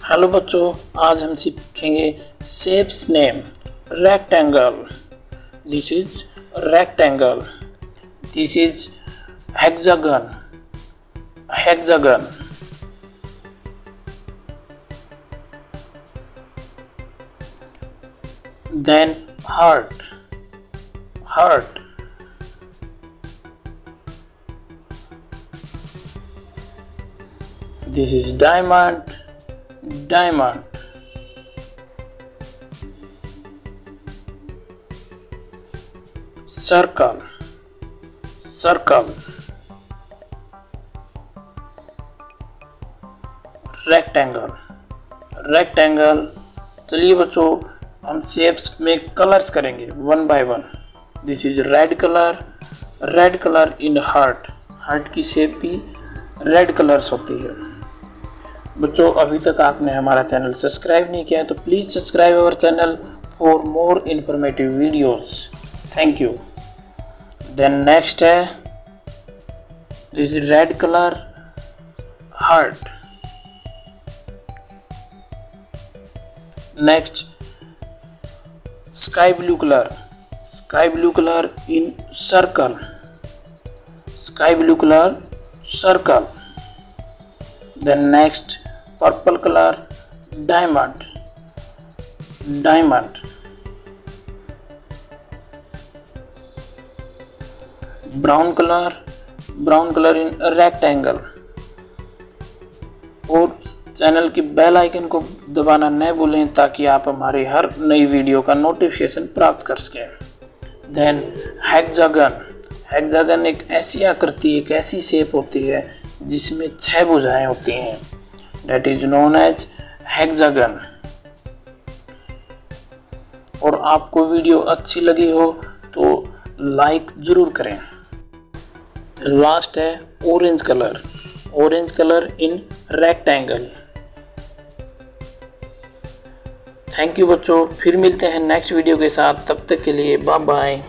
Hello बच्चों, आज हम सीखेंगे shapes name. Rectangle, this is rectangle. This is hexagon, hexagon. Then heart, heart. This is diamond, diamond. Circle, circle. Rectangle, rectangle. चलिए बच्चों, हम shapes में कलर्स करेंगे one by one. This is red colour, red colour in heart. Heart की shape भी red colours होती है। बच्चों, अभी तक आपने हमारा चैनल सब्सक्राइब नहीं किया है तो please subscribe our channel for more informative videos. Thank you. Then next है this is red colour heart. Next sky blue colour, sky blue colour in circle, sky blue colour circle. Then next purple color diamond, diamond. Brown color in rectangle। और channel की bell icon को दबाना न भूलें ताकि आप हमारी हर नई वीडियो का नोटिफिकेशन प्राप्त कर सकें। देन हेक्सागन, हेक्सागन एक ऐसी आकृति, एक ऐसी शेप होती है जिसमें 6 भुजाएं होती हैं। That is known as hexagon. और आपको वीडियो अच्छी लगी हो तो लाइक जरूर करें। लास्ट है orange colour, orange colour in rectangle. Thank you बच्चों, फिर मिलते हैं नेक्स्ट वीडियो के साथ। तब तक के लिए बाय बाय।